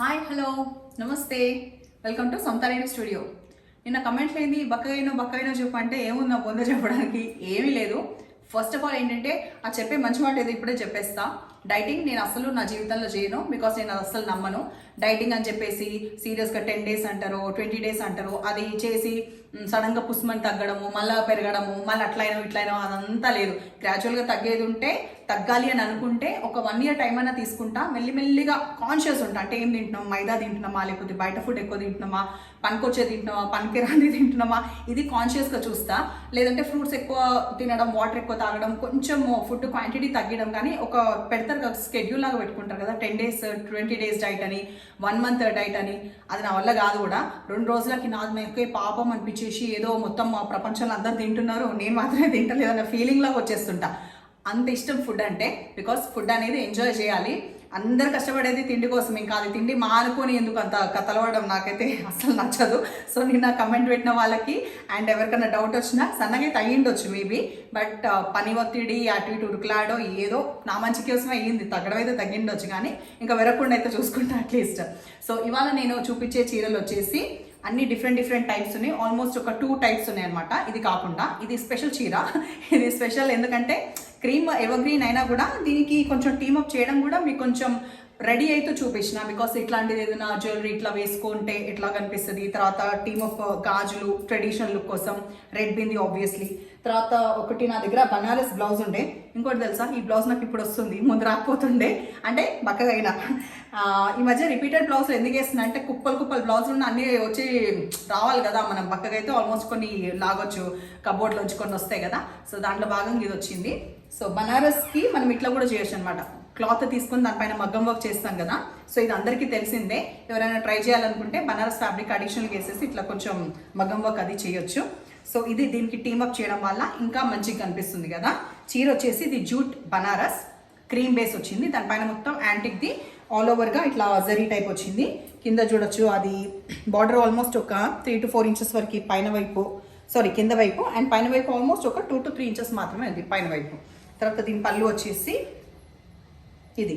Hi hello నమస్తే welcome to సమతారేణి studio. నిన్న కమెంట్లు ఏంది బక్కగైనో చెప్పు అంటే ఏముంది నా పొంద చెప్పడానికి ఏమీ లేదు. ఫస్ట్ ఆఫ్ ఆల్ ఏంటంటే ఆ చెప్పే మంచి మాట ఏదో ఇప్పుడే చెప్పేస్తా. డైటింగ్ నేను అసలు నా జీవితంలో చేయను, బికాస్ నేను అది అసలు నమ్మను. డైటింగ్ అని చెప్పేసి సీరియస్గా 10 days అంటారు, 20 days అంటారు, అది చేసి సడన్గా పుస్మని తగ్గడము, మళ్ళీ పెరగడము, మళ్ళీ అట్లయినా ఇట్లయినా అదంతా లేదు. గ్రాడ్యువల్గా తగ్గేది ఉంటే తగ్గాలి అని అనుకుంటే ఒక 1 year టైం అయినా తీసుకుంటా. మెల్లిమెల్లిగా కాన్షియస్ ఉంటా. అంటే ఏం తింటున్నాం, మైదా తింటున్నామా, లేకపోతే బయట ఫుడ్ ఎక్కువ తింటున్నామా, పనికొచ్చే తింటున్నామా, పనికిరాని తింటున్నామా, ఇది కాన్షియస్గా చూస్తా. లేదంటే ఫ్రూట్స్ ఎక్కువ తినడం, వాటర్ ఎక్కువ తాగడం, కొంచెం ఫుడ్ క్వాంటిటీ తగ్గడం, కానీ ఒక పెడతారు కదా స్కెడ్యూల్ లాగా పెట్టుకుంటారు కదా, 10 days 20 days డైట్ అని, 1 month డైట్ అని. అది నా వల్ల కాదు కూడా. 2 రోజులకి నాది ఒకే పాపం అనిపించేసి ఏదో మొత్తం మా ప్రపంచంలో అందరు తింటున్నారు, నేను మాత్రమే తింటలేదన్న ఫీలింగ్ లాగా వచ్చేస్తుంటా. అంత ఇష్టం ఫుడ్ అంటే, బికాస్ ఫుడ్ అనేది ఎంజాయ్ చేయాలి. అందరు కష్టపడేది తిండి కోసం, ఇంకా అది తిండి మానుకొని ఎందుకు అంత కథలవడం నాకైతే అసలు నచ్చదు. సో నిన్న కమెంట్ పెట్టిన వాళ్ళకి అండ్ ఎవరికైనా డౌట్ వచ్చినా సన్నగా తగ్గిండొచ్చు మేబీ, బట్ పని ఒత్తిడి అటు ఇటు ఉరుకులాడో ఏదో నా మంచి కోసమే అయ్యింది, తగ్గడం అయితే తగ్గిండొచ్చు, కానీ ఇంకా వెరకుండా అయితే చూసుకుంటా అట్లీస్ట్. సో ఇవాళ నేను చూపించే చీరలు వచ్చేసి అన్ని డిఫరెంట్ టైప్స్ ఉన్నాయి. ఆల్మోస్ట్ ఒక 2 types ఉన్నాయి అనమాట. ఇది కాకుండా ఇది స్పెషల్ చీర. ఇది స్పెషల్ ఎందుకంటే క్రీమ్ ఎవర్గ్రీన్ అయినా కూడా దీనికి కొంచెం టీమప్ చేయడం కూడా మీకు కొంచెం రెడీ అయితే చూపించిన, బికాస్ ఇట్లాంటిది ఏదైనా జ్యువెలరీ ఇట్లా వేసుకుంటే ఎట్లా కనిపిస్తుంది. తర్వాత టీమ్ ఆఫ్ గాజులు ట్రెడిషనల్ లుక్ కోసం, రెడ్ బింది ఆబ్వియస్లీ. తర్వాత ఒకటి నా దగ్గర బనారస్ బ్లౌజ్ ఉండే. ఇంకోటి తెలుసా, ఈ బ్లౌజ్ నాకు ఇప్పుడు వస్తుంది, ముందు రాకపోతుండే, అంటే బక్కగా అయినా. ఈ మధ్య రిపీటెడ్ బ్లౌజ్ ఎందుకు వేస్తున్నా అంటే కుప్పలు బ్లౌజులు ఉన్న అన్నీ వచ్చి రావాలి కదా, మనం బక్కగా అయితే ఆల్మోస్ట్ కొన్ని లాగొచ్చు, కబోర్డ్లోంచి కొన్ని వస్తాయి కదా. సో దాంట్లో భాగంగా ఇది వచ్చింది. సో బనారస్కి మనం ఇట్లా కూడా చేయొచ్చు అనమాట. క్లాత్ తీసుకుని దానిపైన మగ్గం వర్క్ చేస్తాం కదా. సో ఇది అందరికీ తెలిసిందే. ఎవరైనా ట్రై చేయాలనుకుంటే బనారస్ ఫ్యాబ్రిక్ అడిషనల్గా వేసేసి ఇట్లా కొంచెం మగ్గం వర్క్ అది చేయొచ్చు. సో ఇది దీనికి టీమప్ చేయడం వల్ల ఇంకా మంచిగా కనిపిస్తుంది కదా. చీర వచ్చేసి ఇది జూట్ బనారస్ క్రీమ్ బేస్ వచ్చింది. దానిపైన మొత్తం యాంటిక్ది ఆల్ ఓవర్గా ఇట్లా జరీ టైప్ వచ్చింది. కింద చూడొచ్చు, అది బార్డర్ ఆల్మోస్ట్ ఒక 3 to 4 inches వరకు కింద వైపు, అండ్ పైన వైపు ఆల్మోస్ట్ ఒక 2 to 3 inches మాత్రమే ఉంది పైన వైపు. తర్వాత దీని పళ్ళు వచ్చేసి ఇది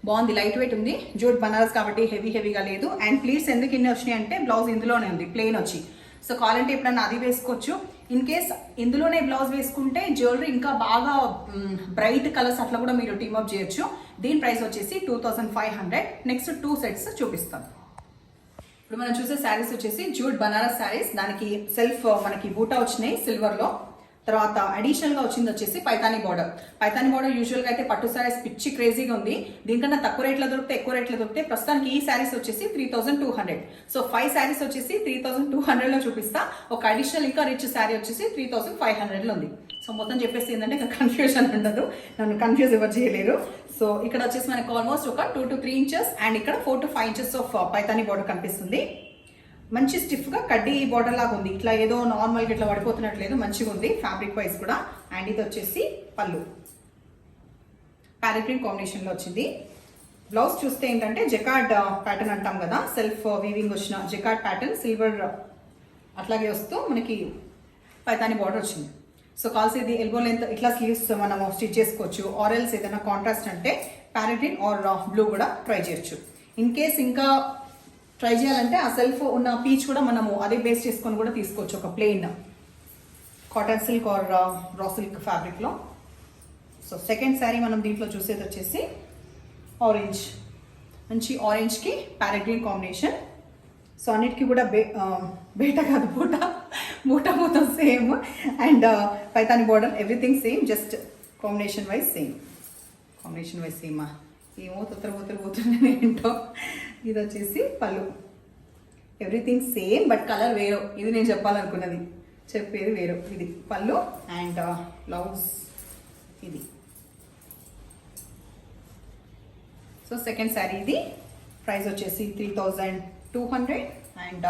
బాగుంది, లైట్ వెయిట్ ఉంది. జూట్ బనారస్ కాబట్టి హెవీగా లేదు. అండ్ ప్లీట్స్ ఎందుకు ఇన్ని వచ్చినాయి అంటే బ్లౌజ్ ఇందులోనే ఉంది ప్లెయిన్ వచ్చి. సో కావాలంటే ఎప్పుడన్నా అది వేసుకోవచ్చు. ఇన్ కేస్ ఇందులోనే బ్లౌజ్ వేసుకుంటే జ్యువెలరీ ఇంకా బాగా బ్రైట్ కలర్స్ అట్లా కూడా మీరు టీమప్ చేయొచ్చు. దీని ప్రైస్ వచ్చేసి 2500. నెక్స్ట్ 2 sets చూపిస్తాను. ఇప్పుడు మనం చూసే శారీస్ వచ్చేసి జూట్ బనారస్ శారీస్. దానికి సెల్ఫ్ మనకి బూటా వచ్చినాయి సిల్వర్లో. తర్వాత అడిషనల్గా వచ్చింది వచ్చేసి పైతానీ బార్డర్ యూజువల్గా అయితే పట్టు శారీస్ పిచ్చి క్రేజీగా ఉంది. దీనికన్నా తక్కువ రేట్లో దొరికితే ఎక్కువ రేట్లో దొరికితే ప్రస్తుతానికి ఈ శారీస్ వచ్చేసి 3200. సో 5 శారీస్ వచ్చేసి 3200లో చూపిస్తా. ఒక అడిషనల్ ఇంకా రిచ్ శారీ వచ్చేసి 3500లో ఉంది. సో మొత్తం చెప్పేసి ఏంటంటే ఇంకా కన్ఫ్యూజన్ ఉండదు, నన్ను కన్ఫ్యూజ్ ఎవరు చేయలేరు. సో ఇక్కడ వచ్చేసి మనకు ఆల్మోస్ట్ ఒక 2 to 3 inches అండ్ ఇక్కడ 4 to 5 inches of Paithani border కనిపిస్తుంది. మంచి స్టిఫ్గా కడ్డీ బార్డర్ లాగా ఉంది, ఇట్లా ఏదో నార్మల్గా ఇట్లా పడిపోతున్నట్లేదు, మంచిగా ఉంది ఫ్యాబ్రిక్ వైజ్ కూడా. అండ్ ఇది వచ్చేసి పళ్ళు ప్యారెట్ గ్రీన్ కాంబినేషన్లో వచ్చింది. బ్లౌజ్ చూస్తే ఏంటంటే జకార్డ్ ప్యాటర్న్ అంటాం కదా, సెల్ఫ్ వీవింగ్ వచ్చిన జకార్డ్ ప్యాటర్న్ సిల్వర్ అట్లాగే వస్తూ మనకి పైతానీ బార్డర్ వచ్చింది. సో కాల్సేది ఎల్బో లెంత్ ఇట్లా స్లీవ్స్ మనము స్టిచ్ చేసుకోవచ్చు. ఆరెల్స్ ఏదైనా కాంట్రాస్ట్ అంటే ప్యారెట్ గ్రీన్ ఆర్ బ్లూ కూడా ట్రై చేయొచ్చు. ఇన్ కేస్ ఇంకా ట్రై చేయాలంటే ఆ సెల్ఫ్ ఉన్న పీచ్ కూడా మనము అదే బేస్ చేసుకొని కూడా తీసుకోవచ్చు, ఒక plain cotton silk or raw silk ఫ్యాబ్రిక్లో. సో సెకండ్ శారీ మనం దీంట్లో చూసేది వచ్చేసి ఆరెంజ్, మంచి ఆరెంజ్కి ప్యారెట్ గ్రీన్ కాంబినేషన్. సో అన్నిటికీ కూడా బేటా కాదు బూట మొత్తం same. And Paithani border everything same, just combination wise same. ఏమో పోతున్నాయి ఏంటో. ఇది వచ్చేసి పళ్ళు, ఎవ్రీథింగ్ సేమ్ బట్ కలర్ వేరు. ఇది నేను చెప్పాలనుకున్నది, చెప్పేది వేరు. ఇది పళ్ళు అండ్ బ్లౌజ్ ఇది. సో సెకండ్ శారీ ఇది, ప్రైస్ వచ్చేసి 3200. అండ్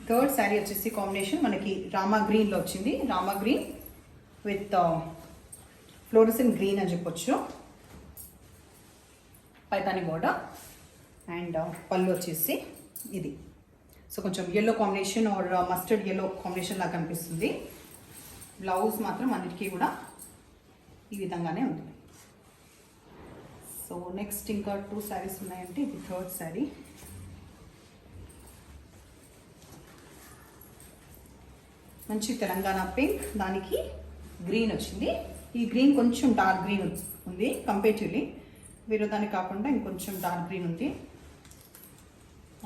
థర్డ్ శారీ వచ్చేసి కాంబినేషన్ మనకి రామా గ్రీన్లో వచ్చింది. Rama green with fluorescent green అని చెప్పొచ్చు. పైతాని బోర్డర్ అండ్ పళ్ళు వచ్చేసి ఇది. సో కొంచెం yellow combination or mustard yellow combination లాగా కనిపిస్తుంది. బ్లౌజ్ మాత్రం అన్నిటికీ కూడా ఈ విధంగానే ఉంటుంది. సో నెక్స్ట్ ఇంకా 2 శారీస్ ఉన్నాయంటే ఇది థర్డ్ శారీ. మంచి తెలంగాణ పింక్, దానికి గ్రీన్ వచ్చింది. ఈ గ్రీన్ కొంచెం డార్క్ గ్రీన్ ఉంది కంపేటివ్లీ, వేరే దానికి కాకుండా ఇంకొంచెం డార్క్ గ్రీన్ ఉంది.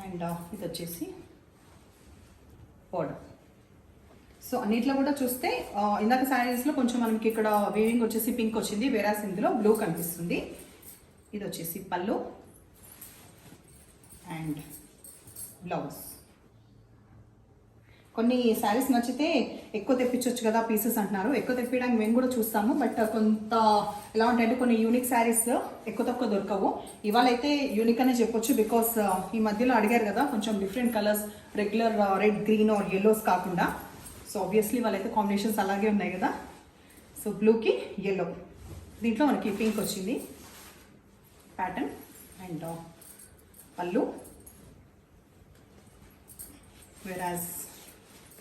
అండ్ ఇది వచ్చేసి బోర్డర్. సో అన్నిట్లో కూడా చూస్తే ఇందాక శారీస్లో కొంచెం మనకి ఇక్కడ వీవింగ్ వచ్చేసి పింక్ వచ్చింది, వేరాస్ ఇందులో బ్లూ కనిపిస్తుంది. ఇది వచ్చేసి పళ్ళు అండ్ బ్లౌజ్. కొన్ని శారీస్ నచ్చితే ఎక్కువ తెప్పించవచ్చు కదా పీసెస్ అంటున్నారు. ఎక్కువ తెప్పించడానికి మేము కూడా చూస్తాము, బట్ కొంత ఎలా ఉంటాయంటే కొన్ని యూనిక్ శారీస్ ఎక్కువ తక్కువ దొరకవు. ఇవాళ అయితే యూనిక్ అనే చెప్పొచ్చు, బికాస్ ఈ మధ్యలో అడిగారు కదా కొంచెం different colours, regular red, green are yellows కాకుండా. సో ఆబ్వియస్లీ వాళ్ళైతే కాంబినేషన్స్ అలాగే ఉన్నాయి కదా. సో బ్లూకి ఎల్లో, దీంట్లో మనకి పింక్ వచ్చింది ప్యాటర్న్. అండ్ పళ్ళు, వెరాజ్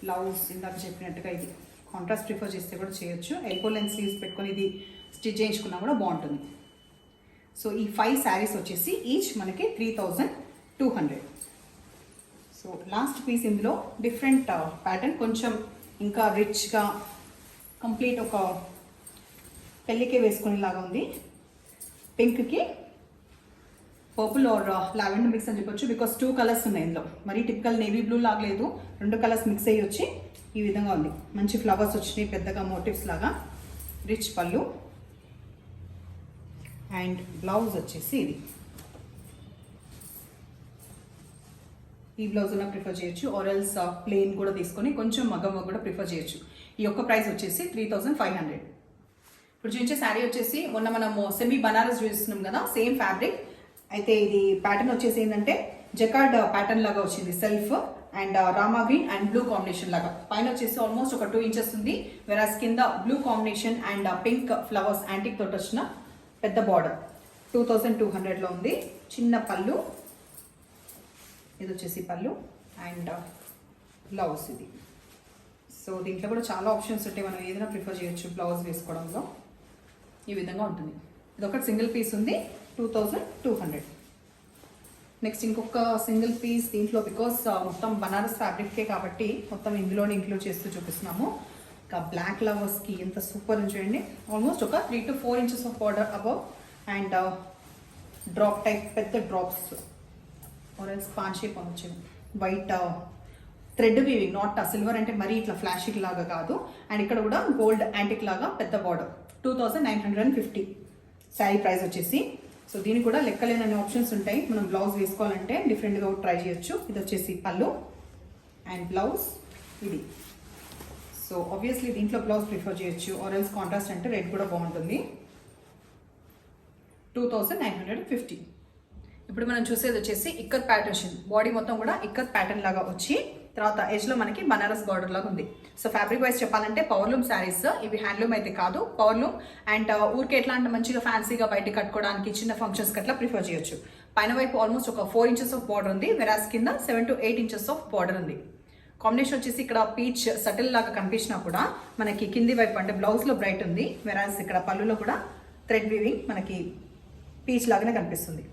బ్లౌజ్ ఇందాక చెప్పినట్టుగా ఇది కాంట్రాస్ట్ ప్రిఫర్ చేస్తే కూడా చేయొచ్చు. ఎల్బో లెంత్ స్లీవ్స్ పెట్టుకొని ఇది స్టిచ్ చేయించుకున్నా కూడా బాగుంటుంది. సో ఈ 5 శారీస్ వచ్చేసి ఈచ్ మనకి 3200. సో లాస్ట్ పీస్ ఇందులో డిఫరెంట్ ప్యాటర్న్, కొంచెం ఇంకా రిచ్గా కంప్లీట్ ఒక పెళ్ళికే వేసుకునేలాగా ఉంది. పింక్కి పర్పుల్ ఆర్ లావెండర్ మిక్స్ అని చెప్పొచ్చు, బికాస్ 2 కలర్స్ ఉన్నాయి ఇందులో. మరి టిపికల్ నేవీ బ్లూ లాగా లేదు, 2 కలర్స్ మిక్స్ అయ్యి వచ్చి ఈ విధంగా ఉంది. మంచి ఫ్లవర్స్ వచ్చినాయి పెద్దగా మోటివ్స్ లాగా. రిచ్ పళ్ళు అండ్ బ్లౌజ్ వచ్చేసి ఇది. ఈ బ్లౌజ్ అన్న ప్రిఫర్ చేయొచ్చు, ఆరెల్స్ ప్లెయిన్ కూడా తీసుకొని కొంచెం మగ్గం కూడా ప్రిఫర్ చేయొచ్చు. ఈ యొక్క ప్రైస్ వచ్చేసి 3500. ఇప్పుడు చూపించే శారీ వచ్చేసి మొన్న మనము సెమీ బనారస్ చూస్తున్నాం కదా, సేమ్ ఫ్యాబ్రిక్. అయితే ఇది ప్యాటర్న్ వచ్చేసి ఏంటంటే జకార్డ్ ప్యాటర్న్ లాగా వచ్చింది, self and Rama green and blue combination లాగా. పైన వచ్చేసి ఆల్మోస్ట్ ఒక 2 ఇంచెస్ ఉంది, వెరాస్ కింద blue combination and pink flowers antique తోటి వచ్చిన పెద్ద బార్డర్. 2200లో ఉంది. చిన్న పళ్ళు, ఇది వచ్చేసి పళ్ళు అండ్ బ్లౌజ్ ఇది. సో దీంట్లో కూడా చాలా ఆప్షన్స్ ఉంటాయి, మనం ఏదైనా ప్రిఫర్ చేయొచ్చు బ్లౌజ్ వేసుకోవడంలో. ఈ విధంగా ఉంటుంది. ఇది ఒకటి సింగిల్ పీస్ ఉంది, 2200. నెక్స్ట్ ఇంకొక సింగిల్ పీస్ దీంట్లో, బికాస్ మొత్తం బనారస్ ఫ్యాబ్రిక్కే కాబట్టి మొత్తం ఇందులోనే ఇంక్లూడ్ చేస్తూ చూపిస్తున్నాము. ఇంకా బ్లాక్ లవర్స్కి ఎంత సూపర్ అని చూడండి. ఆల్మోస్ట్ ఒక 3 to 4 inches of border above and drop type పెద్ద డ్రాప్స్ ఆరెంజ్ స్పాన్ షేప్ వచ్చింది. White thread weaving, not silver అంటే మరీ ఇట్లా ఫ్లాషిక్ లాగా కాదు. అండ్ ఇక్కడ కూడా గోల్డ్ యాంటిక్ లాగా పెద్ద బార్డర్. 2950 శారీ ప్రైస్ వచ్చేసి. సో దీనికి కూడా లెక్కలేనన్ని ఆప్షన్స్ ఉంటాయి, మనం బ్లౌజ్ వేసుకోవాలంటే డిఫరెంట్గా ట్రై చేయొచ్చు. ఇది వచ్చేసి పళ్ళు అండ్ బ్లౌజ్ ఇది. సో ఆబ్వియస్లీ దీంట్లో బ్లౌజ్ ప్రిఫర్ చేయొచ్చు, ఆరెల్స్ కాంట్రాస్ట్ అంటే రెడ్ కూడా బాగుంటుంది. 2950. ఇప్పుడు మనం చూసేది వచ్చేసి ఇక్కత్ ప్యాటర్న్ వచ్చింది. బాడీ మొత్తం కూడా ఇక్కత్ ప్యాటర్న్ లాగా వచ్చి తర్వాత ఎడ్జ్లో మనకి బనారస్ బార్డర్ లాగా ఉంది. సో ఫ్యాబ్రిక్ వైజ్ చెప్పాలంటే పవర్లూమ్ శారీస్ ఇవి, హ్యాండ్లూమ్ అయితే కాదు, పవర్లూమ్. అండ్ ఊరికే ఎట్లా అంటే మంచిగా ఫ్యాన్సీగా బయటకు కట్టుకోవడానికి చిన్న ఫంక్షన్స్కి అట్లా ప్రిఫర్ చేయొచ్చు. పైన వైపు ఆల్మోస్ట్ ఒక 4 ఇంచెస్ ఆఫ్ బార్డర్ ఉంది, వెరాస్ కింద 7 to 8 ఇంచెస్ ఆఫ్ బార్డర్ ఉంది. కాంబినేషన్ వచ్చేసి ఇక్కడ పీచ్ సటిల్ లాగా కనిపించినా కూడా మనకి కింది వైపు అంటే బ్లౌజ్లో బ్రైట్ ఉంది, వెరాస్ ఇక్కడ పళ్ళులో కూడా థ్రెడ్ వీవింగ్ మనకి పీచ్ లాగానే కనిపిస్తుంది.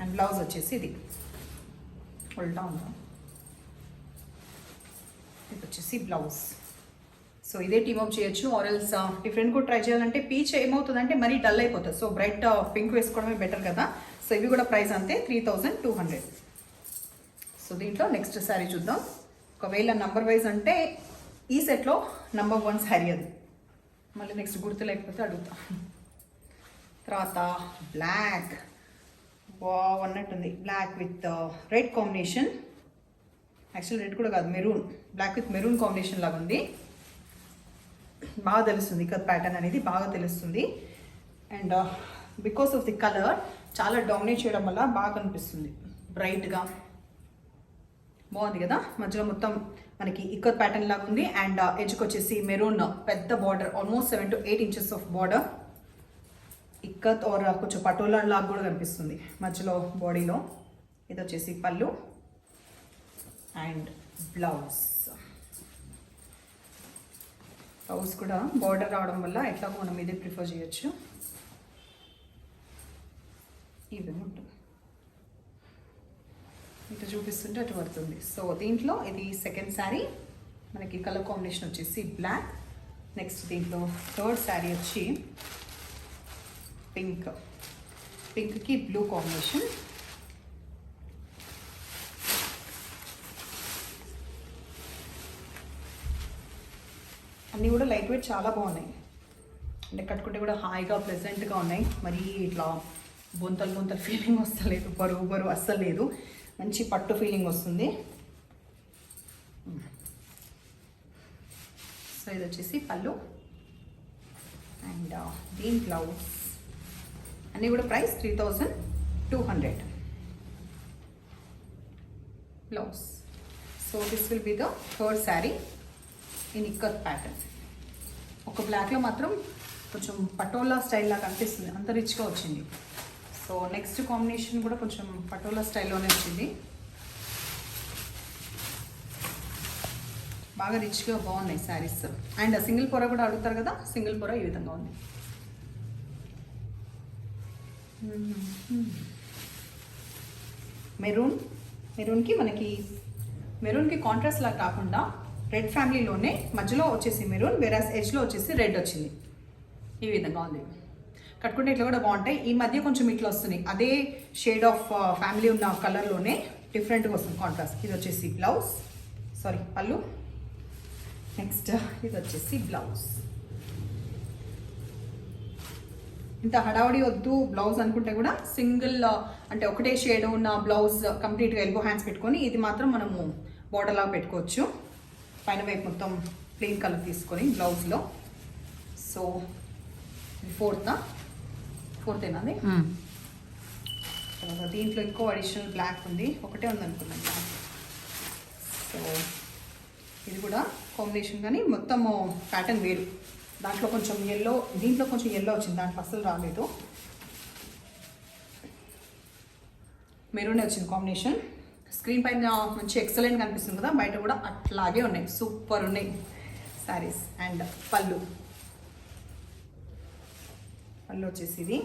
అండ్ బ్లౌజ్ వచ్చేసి ఇది ఉల్టా ఉందా, ఇది వచ్చేసి బ్లౌజ్. సో ఇదే టీమ్ అప్ చేయొచ్చు, ఆరెల్స్ డిఫరెంట్ కూడా ట్రై చేయాలంటే పీచ్ ఏమవుతుందంటే మరీ డల్ అయిపోతుంది. సో బ్రైట్ పింక్ వేసుకోవడమే బెటర్ కదా. సో ఇవి కూడా ప్రైస్ అంతే 3200. సో దీంట్లో నెక్స్ట్ శారీ చూద్దాం. ఒకవేళ నంబర్ వైజ్ అంటే ఈ సెట్లో నంబర్ 1 శారీ అది, మళ్ళీ నెక్స్ట్ గుర్తు లేకపోతే అడుగుతా. తర్వాత బ్లాక్ అన్నట్టుంది, black with red combination. Actual red కూడా కాదు, maroon, black with maroon combination లాగా ఉంది. బాగా తెలుస్తుంది ఇక్కత్ ప్యాటర్న్ అనేది బాగా తెలుస్తుంది. And because of the colour చాలా డామినేట్ చేయడం వల్ల బాగా కనిపిస్తుంది, బ్రైట్గా బాగుంది కదా. మధ్యలో మొత్తం మనకి ఇక్కత్ ప్యాటర్న్ లాగా ఉంది. అండ్ ఎడ్జ్కి వచ్చేసి మెరూన్ పెద్ద border, almost 7 to 8 inches of border. Ikat or కొంచెం పటోలా లాగా కూడా కనిపిస్తుంది మధ్యలో బాడీలో. ఇది వచ్చేసి పళ్ళు అండ్ బ్లౌజ్. బ్లౌజ్ కూడా బార్డర్ రావడం వల్ల ఎట్లాగో మనం ఇదే ప్రిఫర్ చేయొచ్చు. ఈ విధంగా ఉంటుంది. ఇటు చూపిస్తుంటే అటు పడుతుంది. సో దీంట్లో ఇది సెకండ్ శారీ. మనకి కలర్ కాంబినేషన్ వచ్చేసి బ్లాక్. నెక్స్ట్ దీంట్లో థర్డ్ శారీ వచ్చి పింక్. పింక్కి బ్లూ కాంబినేషన్. అన్నీ కూడా లైట్ వెయిట్ చాలా బాగున్నాయి. అంటే కట్టుకుంటే కూడా హాయిగా ప్లెజెంట్గా ఉన్నాయి. మరీ ఇట్లా బొంతలు ఫీలింగ్ వస్తలేదు, బరువు అస్సలు లేదు. మంచి పట్టు ఫీలింగ్ వస్తుంది. సో ఇది వచ్చేసి పళ్ళు అండ్ దీని బ్లౌజ్. అన్నీ కూడా price 3200 blouse. So this will be the third sari in ikat pattern. ఒక బ్లాక్లో మాత్రం కొంచెం పటోలా స్టైల్లా కనిపిస్తుంది, అంత రిచ్గా వచ్చింది. సో నెక్స్ట్ కాంబినేషన్ కూడా కొంచెం పటోలా స్టైల్లోనే వచ్చింది. బాగా రిచ్గా బాగున్నాయి శారీస్. అండ్ సింగిల్ పొర కూడా అడుగుతారు కదా, సింగిల్ పొర ఈ విధంగా ఉంది. మెరూన్కి కాంట్రాస్ట్ లాగా కాకుండా రెడ్ ఫ్యామిలీలోనే మధ్యలో వచ్చేసి మెరూన్, వేరాస్ ఎడ్జ్లో వచ్చేసి రెడ్ వచ్చింది. ఈ విధంగా ఉంది. కట్టుకుంటే ఇట్లా కూడా బాగుంటాయి. ఈ మధ్య కొంచెం ఇట్లా వస్తున్నాయి, అదే షేడ్ ఆఫ్ ఫ్యామిలీ ఉన్న కలర్లోనే డిఫరెంట్గా వస్తుంది కాంట్రాస్ట్. ఇది వచ్చేసి బ్లౌజ్, సారీ పళ్ళు. నెక్స్ట్ ఇది వచ్చేసి బ్లౌజ్. ఇంత హడావడి వద్దు బ్లౌజ్ అనుకుంటే కూడా సింగిల్ అంటే ఒకటే షేడ్ ఉన్న బ్లౌజ్ కంప్లీట్గా ఎల్బో హ్యాండ్స్ పెట్టుకొని ఇది మాత్రం మనము బోర్డర్ లాగా పెట్టుకోవచ్చు. పైన వైపు మొత్తం ప్లెయిన్ కలర్ తీసుకొని బ్లౌజ్లో. సో ఫోర్తేనా అది? దీంట్లో ఇంకో అడిషనల్ బ్లాక్ ఉంది, ఒకటే ఉంది అనుకున్నాను బ్లాక్. సో ఇది కూడా కాంబినేషన్ కానీ మొత్తము ప్యాటర్న్ వేరు. దాంట్లో కొంచెం ఎల్లో, దీంట్లో కొంచెం ఎల్లో వచ్చింది, దాంట్లో అస్సలు రాలేదు. మెరూనే వచ్చింది కాంబినేషన్. స్క్రీన్ పైన మంచి ఎక్సలెంట్ కనిపిస్తుంది కదా, బయట కూడా అట్లాగే ఉన్నాయి, సూపర్ ఉన్నాయి శారీస్. అండ్ పళ్ళు వచ్చేసి ఇది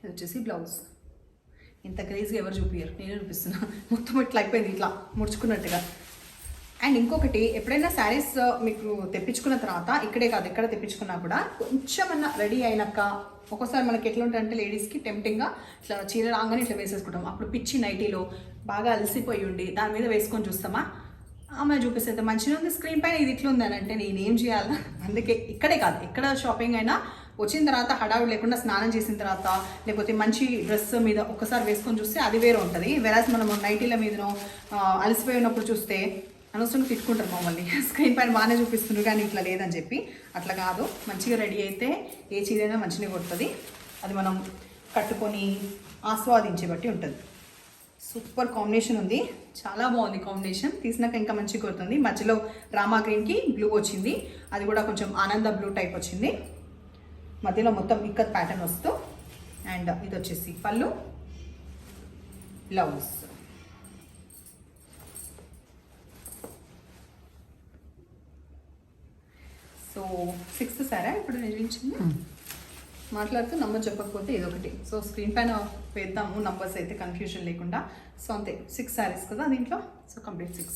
వచ్చేసి బ్లౌజ్. ఇంత క్రేజ్గా ఎవరు చూపించారు, నేను చూపిస్తున్నా. మొత్తం ఇట్లా అయిపోయింది, ఇట్లా ముడుచుకున్నట్టుగా. అండ్ ఇంకొకటి, ఎప్పుడైనా శారీస్ మీకు తెప్పించుకున్న తర్వాత ఇక్కడే కాదు ఎక్కడ తెప్పించుకున్నా కూడా కొంచెం అన్నా రెడీ అయినాక ఒక్కోసారి మనకి ఎట్లా ఉంటుందంటే లేడీస్కి టెంప్టింగ్గా ఇట్లా చీర రాగానే ఇట్లా వేసేసుకుంటాం. అప్పుడు పిచ్చి నైటీలో బాగా అలసిపోయి ఉండి దాని మీద వేసుకొని చూస్తామా, ఆమె చూపిస్తే మంచిగా ఉంది స్క్రీన్ పైన, ఇది ఇట్లా ఉంది అని అంటే నేనేం చేయాలి. అందుకే ఇక్కడే కాదు ఎక్కడ షాపింగ్ అయినా వచ్చిన తర్వాత హడావుడు లేకుండా స్నానం చేసిన తర్వాత లేకపోతే మంచి డ్రెస్ మీద ఒక్కసారి వేసుకొని చూస్తే అది వేరే ఉంటుంది. వెరాజ్ మనం నైటీల మీదనో అలసిపోయి ఉన్నప్పుడు చూస్తే అనవసరంగా తిట్టుకుంటారు మమ్మల్ని, స్క్రీన్ పైన బాగానే చూపిస్తున్నారు కానీ ఇట్లా లేదని చెప్పి. అట్లా కాదు, మంచిగా రెడీ అయితే ఏ చీరైనా మంచిగా కొడుతుంది. అది మనం కట్టుకొని ఆస్వాదించే బట్టి ఉంటుంది. సూపర్ కాంబినేషన్ ఉంది, చాలా బాగుంది కాంబినేషన్. తీసినాక ఇంకా మంచిగా కొడుతుంది. మధ్యలో రామా గ్రీన్కి బ్లూ వచ్చింది, అది కూడా కొంచెం ఆనంద బ్లూ టైప్ వచ్చింది. మధ్యలో మొత్తం ఇక్కత్ ప్యాటర్న్ వస్తూ. అండ్ ఇది వచ్చేసి పళ్ళు, బ్లౌజ్. సో 6th సారా ఇప్పుడు నిర్మించింది. మాట్లాడుతూ నంబర్ చెప్పకపోతే ఇదొకటి. సో స్క్రీన్ పైన వేద్దాము నంబర్స్ అయితే కన్ఫ్యూజన్ లేకుండా. సో అంతే, 6 శారీస్ కదా దీంట్లో. So complete 6.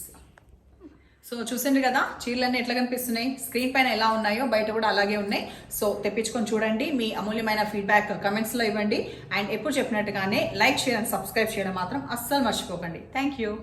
సో చూసండి కదా చీరలన్నీ ఎట్లా కనిపిస్తున్నాయి, స్క్రీన్ పైన ఎలా ఉన్నాయో బయట కూడా అలాగే ఉన్నాయి. సో తెప్పించుకొని చూడండి, మీ అమూల్యమైన ఫీడ్బ్యాక్ కమెంట్స్లో ఇవ్వండి. అండ్ ఎప్పుడు చెప్పినట్టుగానే లైక్, షేర్ అండ్ సబ్స్క్రైబ్ చేయడం మాత్రం అస్సలు మర్చిపోకండి. Thank you.